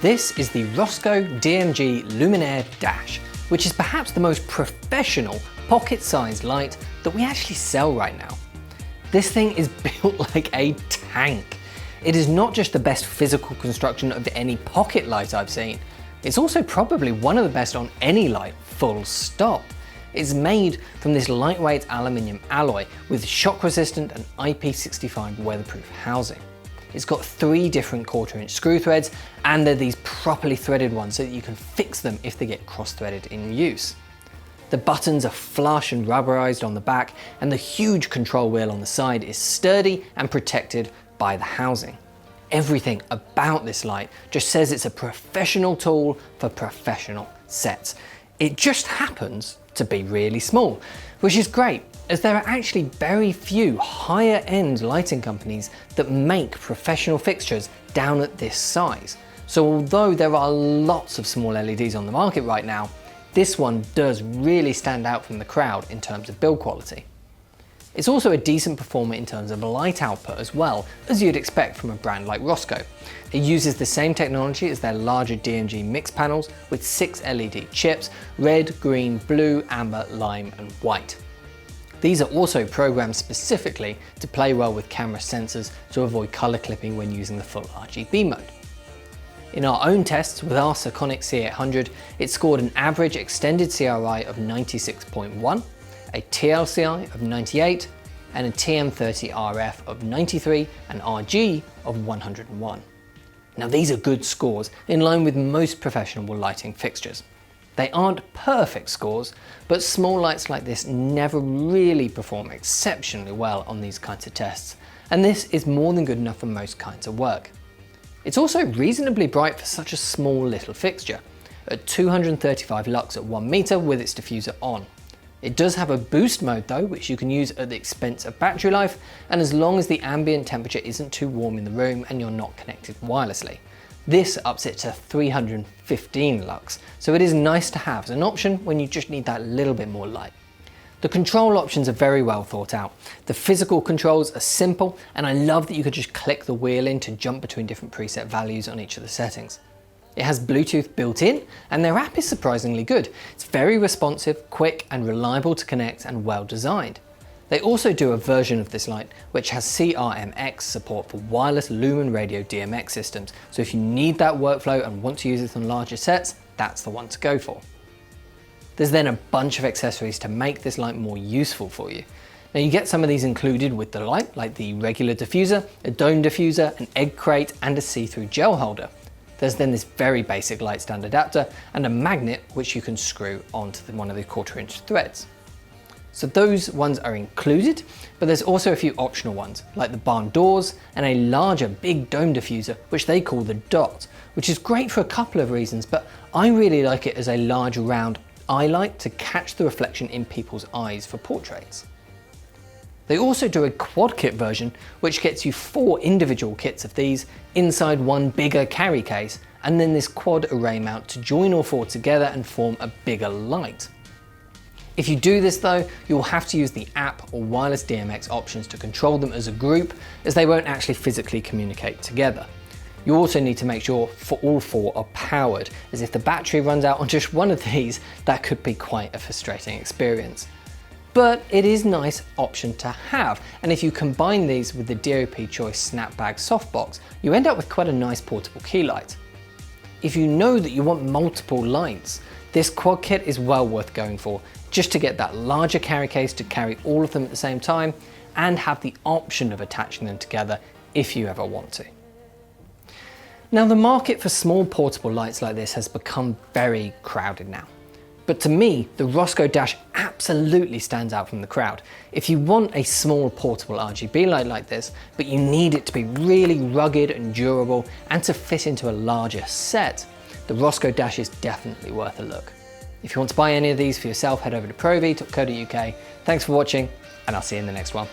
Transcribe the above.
This is the Rosco DMG Luminaire Dash, which is perhaps the most professional pocket-sized light that we actually sell right now. This thing is built like a tank. It is not just the best physical construction of any pocket light I've seen, it's also probably one of the best on any light, full stop. It's made from this lightweight aluminium alloy with shock resistant and IP65 weatherproof housing. It's got 3 different 1/4" screw threads, and they're these properly threaded ones so that you can fix them if they get cross-threaded in use. The buttons are flush and rubberized on the back, and the huge control wheel on the side is sturdy and protected by the housing. Everything about this light just says it's a professional tool for professional sets. It just happens to be really small, which is great, as there are actually very few higher end lighting companies that make professional fixtures down at this size. So although there are lots of small LEDs on the market right now, this one does really stand out from the crowd in terms of build quality. It's also a decent performer in terms of light output as well, as you'd expect from a brand like Rosco. It uses the same technology as their larger DMG mix panels with 6 LED chips: red, green, blue, amber, lime and white. These are also programmed specifically to play well with camera sensors to avoid color clipping when using the full RGB mode. In our own tests with our Sekonic C800, it scored an average extended CRI of 96.1, a TLCI of 98, and a TM30 RF of 93 and RG of 101. Now these are good scores in line with most professional lighting fixtures. They aren't perfect scores, but small lights like this never really perform exceptionally well on these kinds of tests, and this is more than good enough for most kinds of work. It's also reasonably bright for such a small little fixture, at 235 lux at 1 meter with its diffuser on. It does have a boost mode though, which you can use at the expense of battery life, and as long as the ambient temperature isn't too warm in the room and you're not connected wirelessly. This ups it to 315 lux, so it is nice to have as an option when you just need that little bit more light. The control options are very well thought out. The physical controls are simple, and I love that you could just click the wheel in to jump between different preset values on each of the settings. It has Bluetooth built in, and their app is surprisingly good. It's very responsive, quick and reliable to connect, and well designed. They also do a version of this light which has CRMX support for wireless lumen radio DMX systems, so if you need that workflow and want to use it on larger sets, that's the one to go for. There's then a bunch of accessories to make this light more useful for you. Now you get some of these included with the light, like the regular diffuser, a dome diffuser, an egg crate and a see-through gel holder. There's then this very basic light stand adapter and a magnet which you can screw onto one of the 1/4" threads. So those ones are included, but there's also a few optional ones, like the barn doors and a larger big dome diffuser, which they call the Dot, which is great for a couple of reasons, but I really like it as a large round eye light to catch the reflection in people's eyes for portraits. They also do a quad kit version, which gets you 4 individual kits of these inside one bigger carry case, and then this quad array mount to join all 4 together and form a bigger light. If you do this though, you'll have to use the app or wireless DMX options to control them as a group, as they won't actually physically communicate together. You also need to make sure all 4 are powered, as if the battery runs out on just one of these, that could be quite a frustrating experience. But it is a nice option to have, and if you combine these with the DOP Choice Snapbag softbox, you end up with quite a nice portable key light. If you know that you want multiple lights, this quad kit is well worth going for, just to get that larger carry case to carry all of them at the same time, and have the option of attaching them together if you ever want to. Now the market for small portable lights like this has become very crowded now. But to me, the Rosco Dash absolutely stands out from the crowd. If you want a small portable RGB light like this, but you need it to be really rugged and durable and to fit into a larger set, the Rosco Dash is definitely worth a look. If you want to buy any of these for yourself, head over to provi.co.uk. Thanks for watching, and I'll see you in the next one.